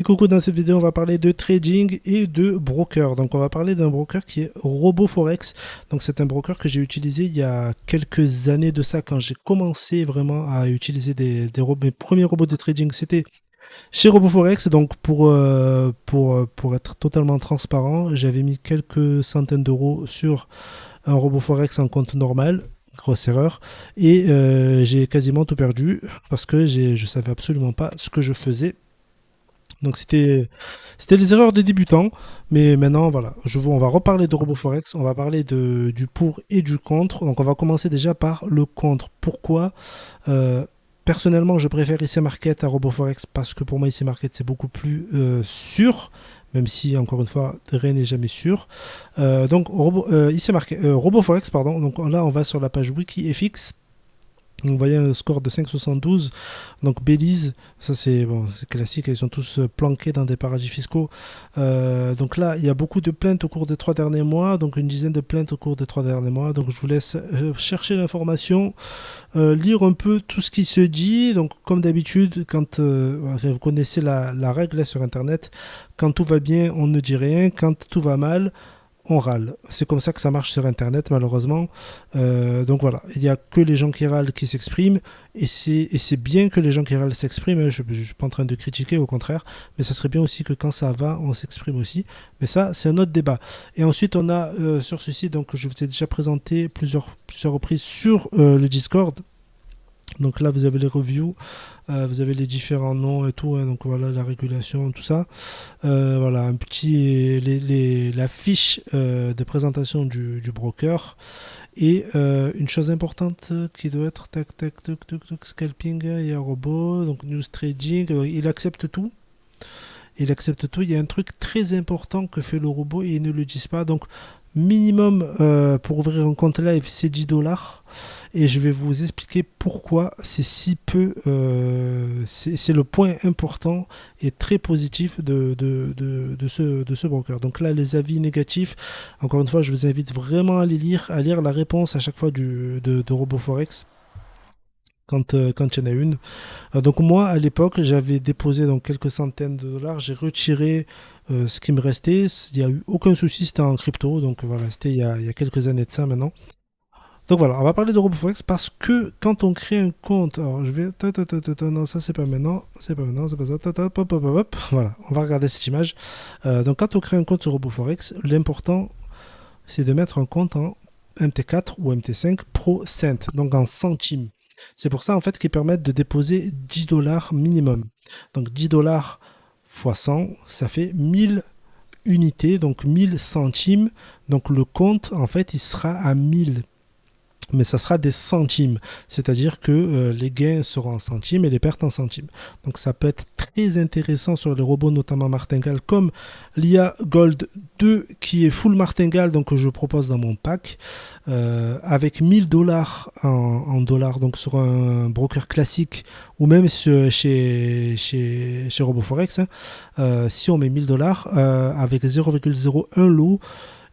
Et coucou, dans cette vidéo, on va parler de trading et de broker. Donc, on va parler d'un broker qui est RoboForex. Donc, c'est un broker que j'ai utilisé il y a quelques années de ça, quand j'ai commencé vraiment à utiliser mes premiers robots de trading. C'était chez RoboForex. Donc, pour être totalement transparent, j'avais mis quelques centaines d'euros sur un RoboForex en compte normal. Grosse erreur. Et j'ai quasiment tout perdu parce que je savais absolument pas ce que je faisais. Donc c'était les erreurs des débutants, mais maintenant voilà, on va reparler de RoboForex, on va parler du pour et du contre. Donc on va commencer déjà par le contre. Pourquoi personnellement je préfère IC Market à RoboForex parce que pour moi IC Market c'est beaucoup plus sûr, même si encore une fois rien n'est jamais sûr. RoboForex pardon. Donc là on va sur la page WikiFX. Vous voyez un score de 5,72. Donc Belize, ça c'est bon, classique, ils sont tous planqués dans des paradis fiscaux. Donc là, il y a beaucoup de plaintes au cours des 3 derniers mois, donc une dizaine de plaintes au cours des 3 derniers mois. Donc je vous laisse chercher l'information, lire un peu tout ce qui se dit. Donc comme d'habitude, quand vous connaissez la règle là, sur Internet, quand tout va bien, on ne dit rien. Quand tout va mal, on râle. C'est comme ça que ça marche sur Internet, malheureusement. Donc voilà, il n'y a que les gens qui râlent qui s'expriment, et c'est bien que les gens qui râlent s'expriment. Je ne suis pas en train de critiquer, au contraire, mais ça serait bien aussi que quand ça va, on s'exprime aussi. Mais ça, c'est un autre débat. Et ensuite, on a sur ceci, donc je vous ai déjà présenté plusieurs reprises sur le Discord. Donc là, vous avez les reviews, vous avez les différents noms et tout, hein, donc voilà la régulation, tout ça. Voilà un petit la fiche de présentation du broker, et une chose importante qui doit être scalping et un robot, donc news trading, il accepte tout. Il accepte tout. Il y a un truc très important que fait le robot et ils ne le disent pas. Donc minimum pour ouvrir un compte live, c'est 10 $. Et je vais vous expliquer pourquoi c'est si peu. C'est le point important et très positif de ce broker. Donc là, les avis négatifs, encore une fois, je vous invite vraiment à les lire, à lire la réponse à chaque fois de RoboForex. Quand il y en a une. Donc moi, à l'époque, j'avais déposé donc quelques centaines de dollars. J'ai retiré ce qui me restait. Il n'y a eu aucun souci, c'était en crypto. Donc voilà, c'était il y a quelques années de ça maintenant. Donc voilà, on va parler de RoboForex parce que quand on crée un compte, alors je vais, non, ça c'est pas maintenant, c'est pas maintenant, c'est pas ça, voilà, on va regarder cette image. Donc quand on crée un compte sur RoboForex, l'important c'est de mettre un compte en MT4 ou MT5 Pro Cent, donc en centimes. C'est pour ça en fait qu'ils permettent de déposer 10 $ minimum. Donc 10 $ fois 100, ça fait 1000 unités, donc 1000 centimes. Donc le compte en fait il sera à 1000, mais ça sera des centimes, c'est-à-dire que les gains seront en centimes et les pertes en centimes. Donc ça peut être très intéressant sur les robots, notamment martingale, comme l'IA Gold 2 qui est full martingale, donc que je propose dans mon pack, avec 1000 $ en dollars, donc sur un broker classique ou même chez RoboForex, hein, si on met 1000 $ avec 0,01 lot,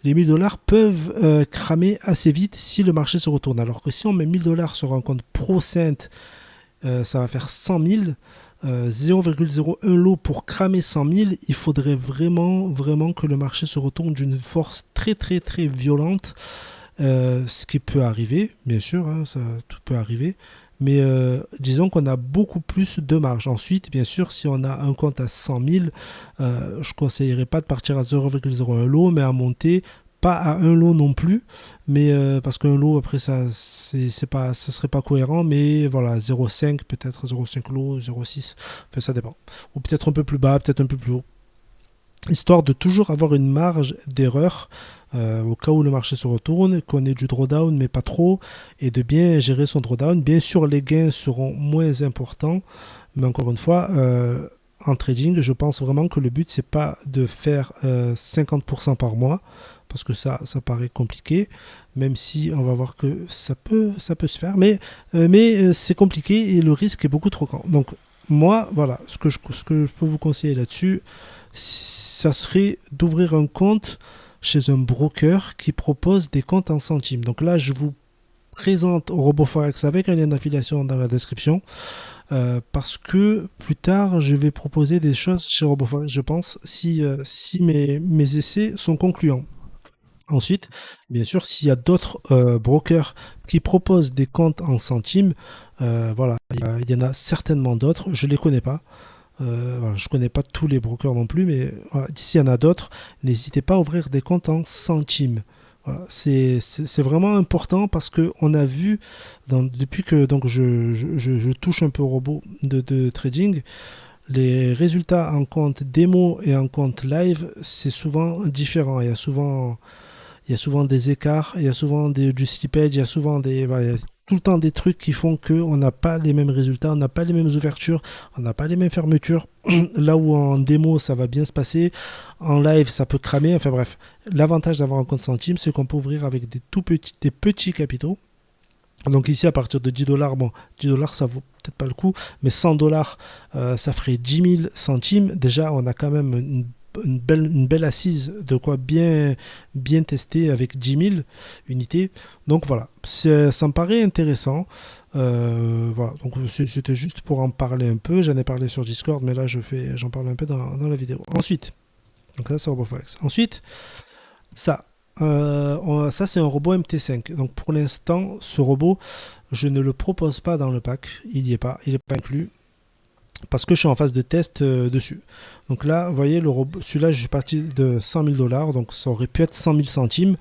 les 1000 $ peuvent cramer assez vite si le marché se retourne. Alors que si on met 1000 $ sur un compte ProCent, ça va faire 100 000. 0,01 lot pour cramer 100 000, il faudrait vraiment que le marché se retourne d'une force très très très violente. Ce qui peut arriver, bien sûr, hein, ça, tout peut arriver. Mais disons qu'on a beaucoup plus de marge. Ensuite, bien sûr, si on a un compte à 100 000, je ne conseillerais pas de partir à 0,01 lot, mais à monter, pas à un lot non plus, mais parce qu'un lot, après, ça serait pas cohérent, mais voilà, 0,5, peut-être 0,5 lot, 0,6, enfin, ça dépend. Ou peut-être un peu plus bas, peut-être un peu plus haut. Histoire de toujours avoir une marge d'erreur au cas où le marché se retourne, qu'on ait du drawdown mais pas trop, et de bien gérer son drawdown. Bien sûr, les gains seront moins importants, mais encore une fois, en trading, je pense vraiment que le but c'est pas de faire 50% par mois, parce que ça paraît compliqué, même si on va voir que ça peut se faire, mais c'est compliqué et le risque est beaucoup trop grand. Donc moi, voilà, ce que je peux vous conseiller là-dessus, ça serait d'ouvrir un compte chez un broker qui propose des comptes en centimes. Donc là, je vous présente RoboForex avec un lien d'affiliation dans la description. parce que plus tard, je vais proposer des choses chez RoboForex, je pense, si mes essais sont concluants. Ensuite, bien sûr, s'il y a d'autres brokers qui proposent des comptes en centimes, voilà, il y en a certainement d'autres, je ne les connais pas. Voilà, je ne connais pas tous les brokers non plus, mais voilà, s'il y en a d'autres, n'hésitez pas à ouvrir des comptes en centimes. Voilà, c'est vraiment important parce qu'on a vu, depuis que donc, je touche un peu au robot de trading, les résultats en compte démo et en compte live, c'est souvent différent. Il y a souvent des écarts, il y a souvent du slippage, il y a souvent voilà, il y a tout le temps des trucs qui font qu'on n'a pas les mêmes résultats, on n'a pas les mêmes ouvertures, on n'a pas les mêmes fermetures. Là où en démo ça va bien se passer, en live ça peut cramer. Enfin bref, l'avantage d'avoir un compte centime, c'est qu'on peut ouvrir avec des petits capitaux. Donc ici à partir de 10 dollars, bon, 10 dollars ça vaut peut-être pas le coup, mais 100 dollars ça ferait 10 000 centimes. Déjà on a quand même une belle assise de quoi bien tester avec 10 000 unités. Donc voilà, ça me paraît intéressant. Voilà, donc c'était juste pour en parler un peu. J'en ai parlé sur Discord, mais là j'en parle un peu dans la vidéo. Ensuite, donc ça c'est RoboForex. Ensuite, ça. Ça c'est un robot MT5. Donc pour l'instant, ce robot, je ne le propose pas dans le pack. Il n'y est pas, il n'est pas inclus parce que je suis en phase de test dessus. Donc là, vous voyez, celui-là, je suis parti de 100 000 dollars, donc ça aurait pu être 100 000 centimes,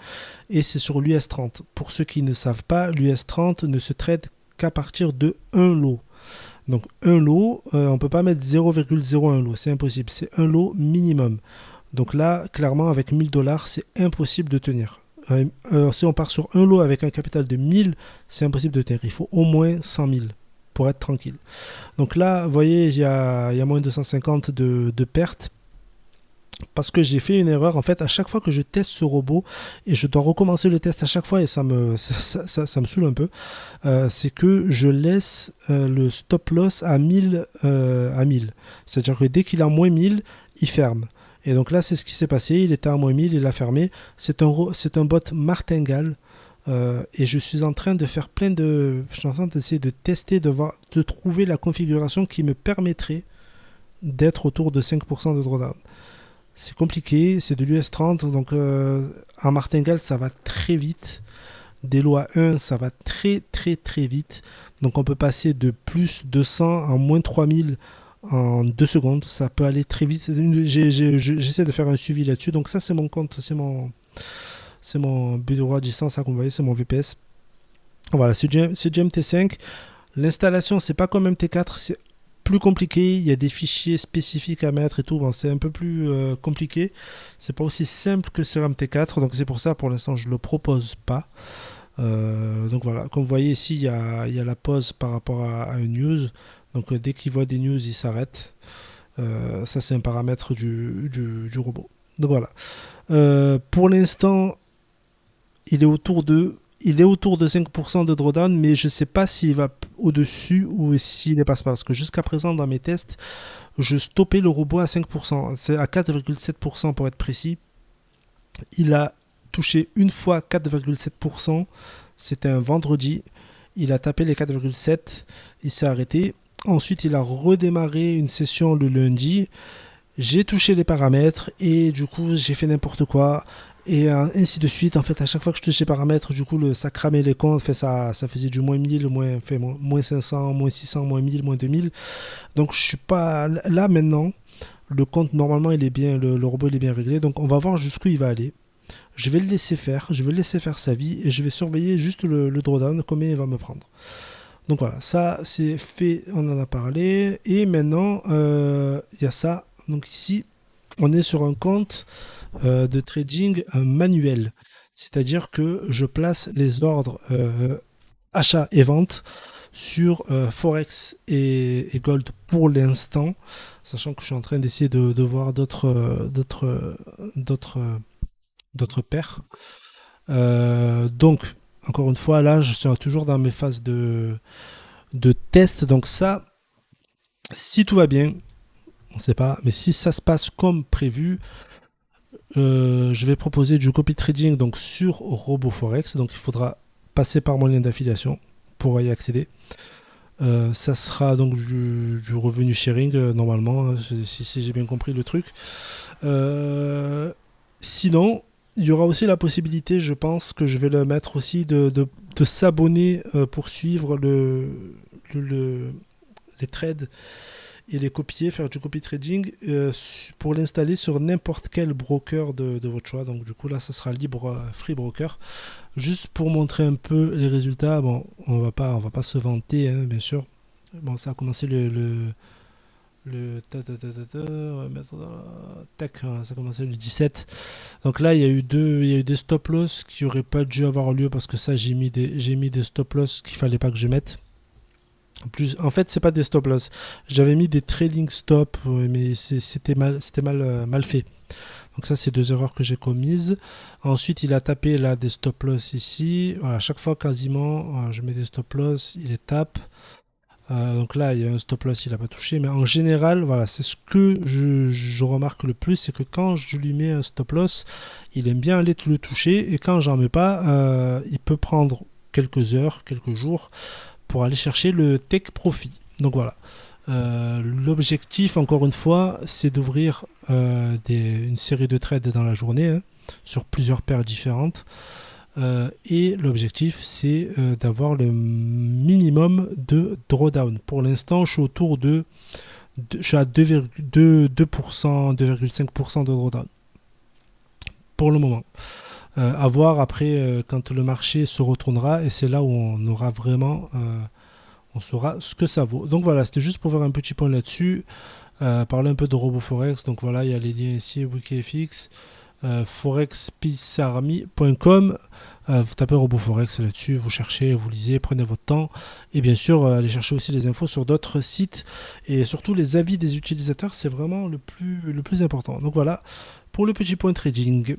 et c'est sur l'US 30. Pour ceux qui ne savent pas, l'US 30 ne se traite qu'à partir de un lot. Donc un lot, on ne peut pas mettre 0,01 lot, c'est impossible, c'est un lot minimum. Donc là, clairement, avec 1000 dollars, c'est impossible de tenir. Si on part sur un lot avec un capital de 1000, c'est impossible de tenir. Il faut au moins 100 000 pour être tranquille. Donc là, vous voyez, il y a moins de 250 de pertes parce que j'ai fait une erreur. En fait, à chaque fois que je teste ce robot, et je dois recommencer le test à chaque fois, et ça me saoule un peu, c'est que je laisse le stop loss à 1000. C'est-à-dire que dès qu'il est à moins 1000, il ferme. Et donc là, c'est ce qui s'est passé. Il était à moins 1000, il a fermé. C'est un bot martingale. Et je suis en train de faire je suis en train d'essayer de tester, de trouver la configuration qui me permettrait d'être autour de 5% de drawdown. C'est compliqué, c'est de l'US 30, donc en martingale ça va très vite. Des lois 1, ça va très très très vite. Donc on peut passer de plus 200 à moins 3000 en 2 secondes. Ça peut aller très vite. J'essaie de faire un suivi là-dessus. Donc ça c'est mon compte, c'est mon bureau à distance, comme vous voyez, c'est mon VPS. Voilà, c'est du MT5. L'installation, c'est pas comme MT4, c'est plus compliqué. Il y a des fichiers spécifiques à mettre et tout. Bon, c'est un peu plus compliqué. C'est pas aussi simple que sur MT4. Donc c'est pour ça, pour l'instant, je le propose pas. Donc voilà, comme vous voyez ici, il y a la pause par rapport à une news. Donc dès qu'il voit des news, il s'arrête. Ça, c'est un paramètre du robot. Donc voilà. Pour l'instant, il est autour de 5% de drawdown, mais je ne sais pas s'il va au-dessus ou s'il ne passe pas. Parce que jusqu'à présent, dans mes tests, je stoppais le robot à 5%. C'est à 4,7% pour être précis. Il a touché une fois 4,7%. C'était un vendredi. Il a tapé les 4,7. Il s'est arrêté. Ensuite, il a redémarré une session le lundi. J'ai touché les paramètres et du coup, j'ai fait n'importe quoi. Et ainsi de suite. En fait, à chaque fois que je touchais les paramètres, du coup, ça cramait les comptes. Fait, ça faisait du moins 1000, moins 500, moins 600, moins 1000, moins 2000. Donc, je suis pas là maintenant. Le compte, normalement, il est bien, le robot, il est bien réglé. Donc, on va voir jusqu'où il va aller. Je vais le laisser faire. Je vais le laisser faire sa vie. Et je vais surveiller juste le drawdown, combien il va me prendre. Donc, voilà. Ça, c'est fait. On en a parlé. Et maintenant, il y a ça. Donc, ici, on est sur un compte de trading manuel. C'est-à-dire que je place les ordres achat et vente sur Forex et Gold pour l'instant, sachant que je suis en train d'essayer de voir d'autres paires. Donc, encore une fois, là, je suis toujours dans mes phases de test. Donc ça, si tout va bien, on ne sait pas, mais si ça se passe comme prévu, je vais proposer du copy trading donc sur RoboForex. Donc il faudra passer par mon lien d'affiliation pour y accéder. Ça sera donc du revenu sharing normalement, hein, si j'ai bien compris le truc. Euh, Sinon, il y aura aussi la possibilité, je pense que je vais le mettre aussi, de s'abonner pour suivre les trades et les copier, faire du copy trading pour l'installer sur n'importe quel broker de votre choix. Donc du coup là, ça sera libre, free broker. Juste pour montrer un peu les résultats. Bon, on va pas se vanter, hein, bien sûr. Bon, ça a commencé on va mettre dans tac, voilà, ça a commencé le 17. Donc là, il y a eu des stop loss qui auraient pas dû avoir lieu parce que ça, j'ai mis des stop loss qu'il fallait pas que je mette. En fait, c'est pas des stop loss. J'avais mis des trailing stop, ouais, mais mal fait. Donc ça, c'est deux erreurs que j'ai commises. Ensuite, il a tapé là des stop loss ici. Voilà, chaque fois quasiment, voilà, je mets des stop loss, il les tape. Donc là, il y a un stop loss, il n'a pas touché. Mais en général, voilà, c'est ce que je remarque le plus, c'est que quand je lui mets un stop loss, il aime bien aller le toucher. Et quand j'en mets pas, il peut prendre quelques heures, quelques jours pour aller chercher le take profit. Donc voilà. L'objectif, encore une fois, c'est d'ouvrir une série de trades dans la journée, hein, sur plusieurs paires différentes. Et l'objectif, c'est d'avoir le minimum de drawdown. Pour l'instant, je suis autour je suis à 2,2%, 2,5% de drawdown. Pour le moment. À voir après quand le marché se retournera, et c'est là où on aura vraiment on saura ce que ça vaut. Donc voilà, c'était juste pour faire un petit point là-dessus, parler un peu de RoboForex. Donc voilà, il y a les liens ici, WikiFX, forexpissarmy.com. Vous tapez RoboForex là-dessus, vous cherchez, vous lisez, prenez votre temps, et bien sûr allez chercher aussi les infos sur d'autres sites, et surtout les avis des utilisateurs, c'est vraiment le plus important. Donc voilà pour le petit point trading.